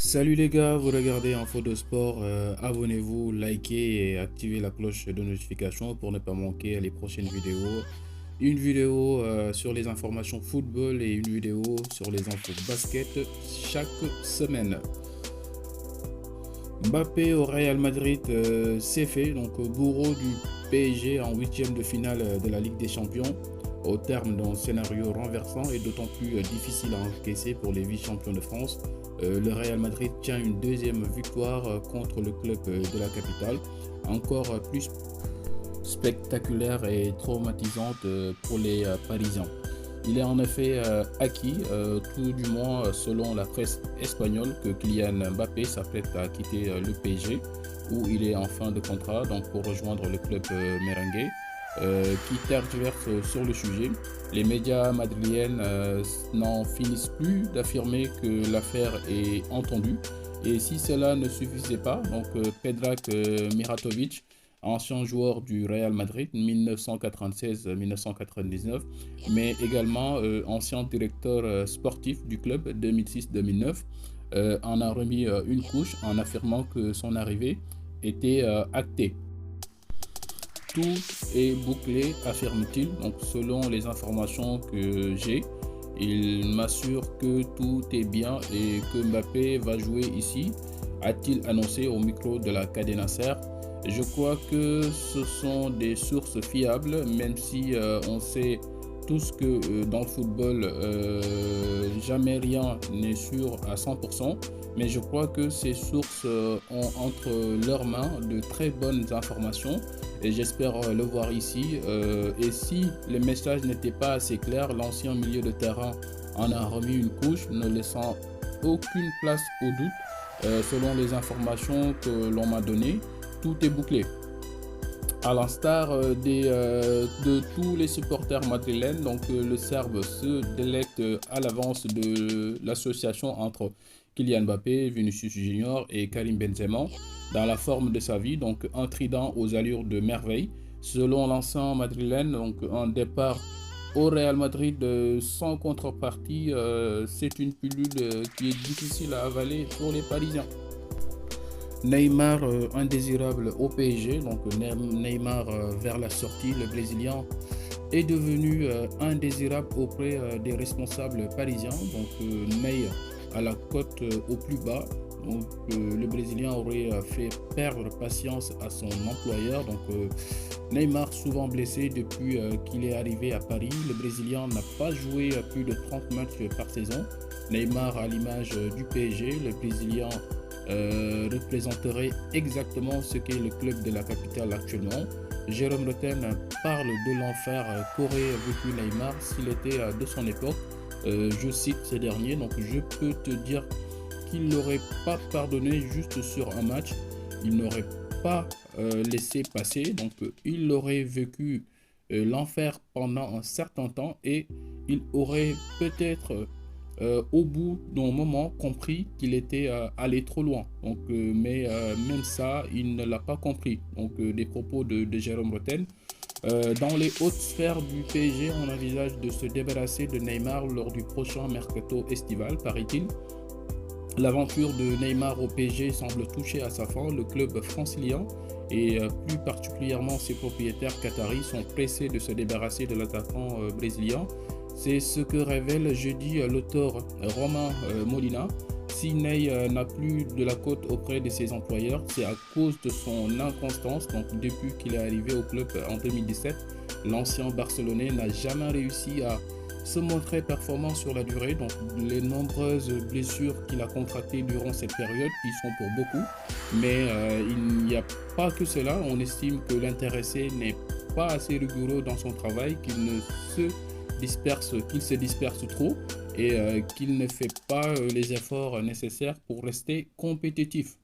Salut les gars, vous regardez Info de Sport, abonnez-vous, likez et activez la cloche de notification pour ne pas manquer les prochaines vidéos. Une vidéo sur les informations football et une vidéo sur les infos basket chaque semaine. Mbappé au Real Madrid, c'est fait, donc bourreau du PSG en huitième de finale de la Ligue des Champions. Au terme d'un scénario renversant et d'autant plus difficile à encaisser pour les vice-champions de France, le Real Madrid tient une deuxième victoire contre le club de la capitale, encore plus spectaculaire et traumatisante pour les Parisiens. Il est en effet acquis, tout du moins selon la presse espagnole, que Kylian Mbappé s'apprête à quitter le PSG, où il est en fin de contrat donc pour rejoindre le club merengue, qui tergiverse sur le sujet. Les médias madrilennes n'en finissent plus d'affirmer que l'affaire est entendue. Et si cela ne suffisait pas, donc Predrag Miratovic, ancien joueur du Real Madrid 1996-1999, mais également ancien directeur sportif du club 2006-2009, en a remis une couche en affirmant que son arrivée était actée. Tout est bouclé, affirme-t-il. Donc, selon les informations que j'ai, il m'assure que tout est bien et que Mbappé va jouer ici, a-t-il annoncé au micro de la Cadena Ser. Je crois que ce sont des sources fiables, même si on sait tous que dans le football, jamais rien n'est sûr à 100%. Mais je crois que ces sources ont entre leurs mains de très bonnes informations et j'espère le voir ici. Et si le message n'était pas assez clair, l'ancien milieu de terrain en a remis une couche, ne laissant aucune place au doute. Selon les informations que l'on m'a données, tout est bouclé. À l'instar de tous les supporters madrilènes, donc le Serbe se délecte à l'avance de l'association entre Kylian Mbappé, Vinicius Junior et Karim Benzema dans la forme de sa vie, donc un trident aux allures de merveille. Selon l'ancien madrilène, donc un départ au Real Madrid sans contrepartie, c'est une pilule qui est difficile à avaler pour les Parisiens. Neymar indésirable au PSG, donc Neymar vers la sortie, le Brésilien est devenu indésirable auprès des responsables parisiens, donc Ney à la cote au plus bas. Donc, le Brésilien aurait fait perdre patience à son employeur. Donc, Neymar, souvent blessé depuis qu'il est arrivé à Paris, le Brésilien n'a pas joué plus de 30 matchs par saison. Neymar, à l'image du PSG, le Brésilien représenterait exactement ce qu'est le club de la capitale actuellement. Jérôme Roten parle de l'enfer qu'aurait vécu Neymar s'il était de son époque. Je cite ce dernier, donc je peux te dire qu'il n'aurait pas pardonné juste sur un match, il n'aurait pas laissé passer, donc il aurait vécu l'enfer pendant un certain temps et il aurait peut-être au bout d'un moment compris qu'il était allé trop loin. Donc, mais même ça, il ne l'a pas compris. Donc, des propos de Jérôme Roten. Dans les hautes sphères du PSG, on envisage de se débarrasser de Neymar lors du prochain mercato estival, paraît-il. L'aventure de Neymar au PSG semble toucher à sa fin. Le club francilien et plus particulièrement ses propriétaires qataris sont pressés de se débarrasser de l'attaquant brésilien. C'est ce que révèle jeudi l'auteur Romain Molina. Si Ney n'a plus de la cote auprès de ses employeurs, c'est à cause de son inconstance. Donc, depuis qu'il est arrivé au club en 2017, l'ancien Barcelonais n'a jamais réussi à se montrer performant sur la durée. Donc, les nombreuses blessures qu'il a contractées durant cette période, qui sont pour beaucoup. Mais il n'y a pas que cela. On estime que l'intéressé n'est pas assez rigoureux dans son travail, qu'il se disperse trop et qu'il ne fait pas les efforts nécessaires pour rester compétitif.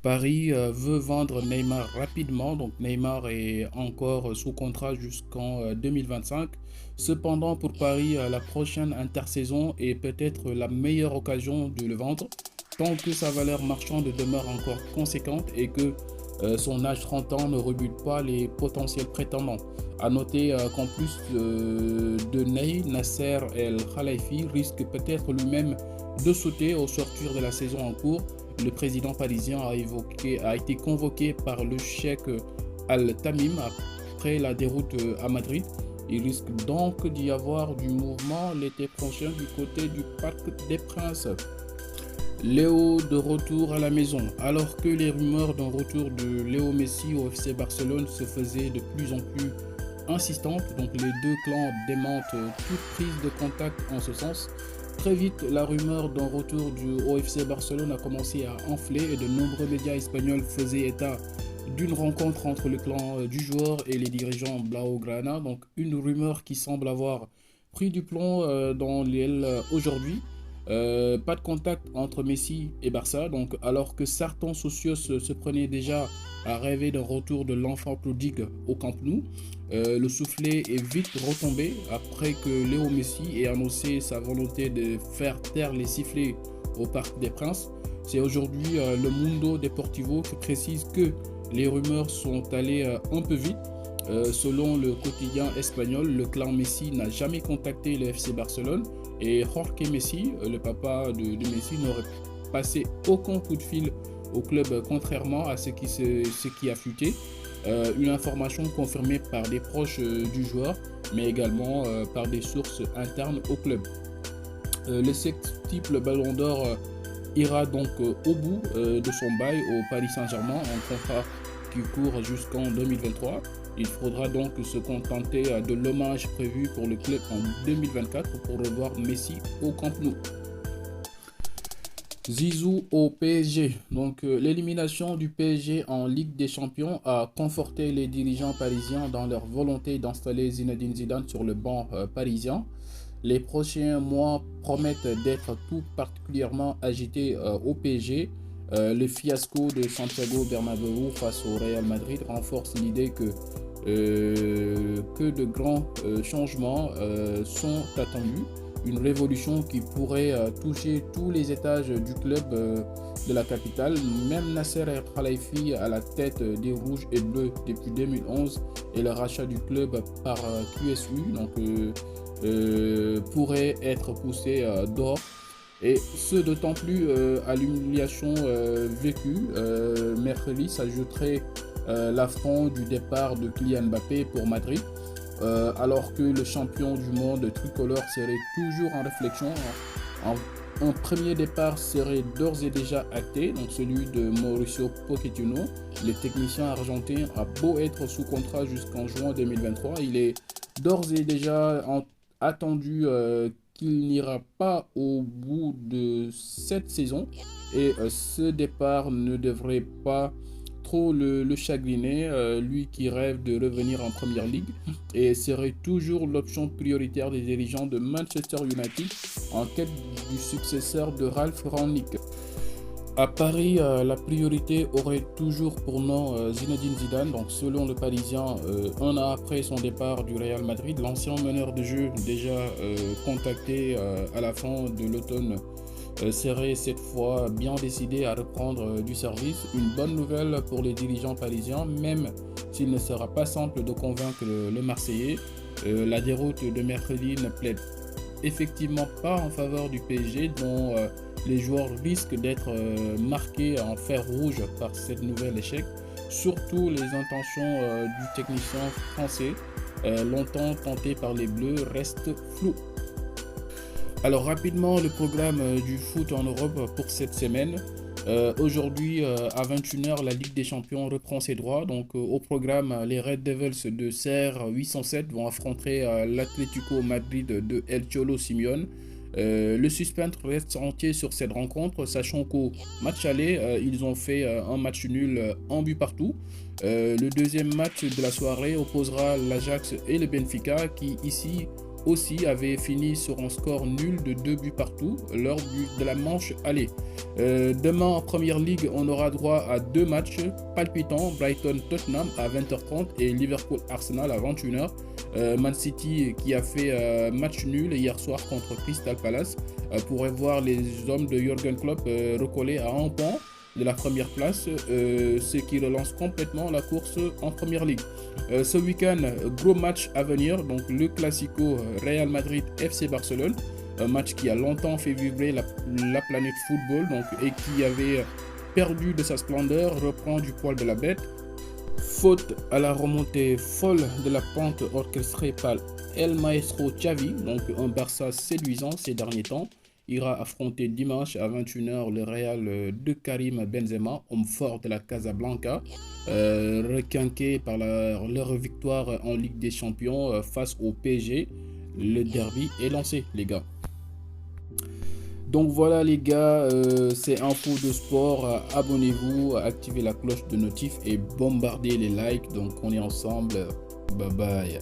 Paris veut vendre Neymar rapidement, donc Neymar est encore sous contrat jusqu'en 2025. Cependant, pour Paris, la prochaine intersaison est peut-être la meilleure occasion de le vendre, tant que sa valeur marchande demeure encore conséquente et que son âge 30 ans ne rebute pas les potentiels prétendants. A noter qu'en plus de Ney, Nasser El Khelaifi risque peut-être lui-même de sauter au sortir de la saison en cours. Le président parisien a été convoqué par le cheikh Al-Tamim après la déroute à Madrid. Il risque donc d'y avoir du mouvement l'été prochain du côté du Parc des Princes. Léo de retour à la maison. Alors que les rumeurs d'un retour de Léo Messi au FC Barcelone se faisaient de plus en plus insistantes, donc les deux clans démentent toute prise de contact en ce sens. Très vite, la rumeur d'un retour au FC Barcelone a commencé à enfler et de nombreux médias espagnols faisaient état d'une rencontre entre le clan du joueur et les dirigeants Blaugrana. Donc une rumeur qui semble avoir pris du plomb dans l'aile aujourd'hui. Pas de contact entre Messi et Barça, donc alors que certains socios se prenaient déjà à rêver d'un retour de l'enfant prodigue au Camp Nou, le soufflet est vite retombé après que Léo Messi ait annoncé sa volonté de faire taire les sifflets au Parc des Princes. C'est aujourd'hui le Mundo Deportivo qui précise que les rumeurs sont allées un peu vite. Selon le quotidien espagnol, le clan Messi n'a jamais contacté le FC Barcelone et Jorge Messi, le papa de Messi, n'aurait passé aucun coup de fil au club, contrairement à ce qui a fuité. Une information confirmée par des proches du joueur, mais également par des sources internes au club. Le sextuple Ballon d'Or ira donc au bout de son bail au Paris Saint-Germain, un contrat qui court jusqu'en 2023. Il faudra donc se contenter de l'hommage prévu pour le club en 2024 pour revoir Messi au Camp Nou. Zizou au PSG. Donc l'élimination du PSG en Ligue des Champions a conforté les dirigeants parisiens dans leur volonté d'installer Zinedine Zidane sur le banc parisien. Les prochains mois promettent d'être tout particulièrement agités au PSG. Le fiasco de Santiago Bernabéu face au Real Madrid renforce l'idée que de grands changements sont attendus. Une révolution qui pourrait toucher tous les étages du club de la capitale. Même Nasser El Khelaifi à la tête des Rouges et Bleus depuis 2011 et le rachat du club par QSU pourrait être poussé dehors. Et ce d'autant plus à l'humiliation vécue. Mercredi s'ajouterait l'affront du départ de Kylian Mbappé pour Madrid, alors que le champion du monde tricolore serait toujours en réflexion. Un premier départ serait d'ores et déjà acté, donc celui de Mauricio Pochettino. Le technicien argentin a beau être sous contrat jusqu'en juin 2023, il est d'ores et déjà attendu qu'il n'ira pas au bout de cette saison et ce départ ne devrait pas trop le chagriner, lui qui rêve de revenir en première ligue et serait toujours l'option prioritaire des dirigeants de Manchester United en quête du successeur de Ralph Rangnick. À Paris, la priorité aurait toujours pour nom Zinedine Zidane. Donc, selon le Parisien, un an après son départ du Real Madrid, l'ancien meneur de jeu déjà contacté à la fin de l'automne serait cette fois bien décidé à reprendre du service. Une bonne nouvelle pour les dirigeants parisiens, même s'il ne sera pas simple de convaincre le Marseillais. La déroute de mercredi ne plaît effectivement pas en faveur du PSG, dont les joueurs risquent d'être marqués en fer rouge par cette nouvelle échec. Surtout les intentions du technicien français, longtemps tenté par les Bleus, restent floues. Alors rapidement, le programme du foot en Europe pour cette semaine. Aujourd'hui à 21h, la Ligue des Champions reprend ses droits. Donc au programme, les Red Devils de CR 807 vont affronter l'Atlético Madrid de El Cholo Simeone. Le suspense reste entier sur cette rencontre, sachant qu'au match aller, ils ont fait un match nul en but partout. Le deuxième match de la soirée opposera l'Ajax et le Benfica qui ici aussi avait fini sur un score nul de 2 buts partout lors de la manche aller. Demain en Première Ligue, on aura droit à 2 matchs palpitants, Brighton-Tottenham à 20h30 et Liverpool-Arsenal à 21h. Man City qui a fait match nul hier soir contre Crystal Palace pourrait voir les hommes de Jürgen Klopp recoller à 1 point de la première place, ce qui relance complètement la course en Première Ligue. Ce week-end, gros match à venir, donc le Classico Real Madrid FC Barcelone. un match qui a longtemps fait vibrer la planète football donc, et qui avait perdu de sa splendeur, reprend du poil de la bête. Faute à la remontée folle de la pente orchestrée par El Maestro Xavi, donc un Barça séduisant ces derniers temps, ira affronter dimanche à 21h le Real de Karim Benzema, homme fort de la Casablanca, requinqué par leur victoire en Ligue des Champions face au PSG. Le derby est lancé, les gars. Donc voilà les gars, c'est Info de Sport. Abonnez-vous, activez la cloche de notif et bombardez les likes. Donc on est ensemble. Bye bye.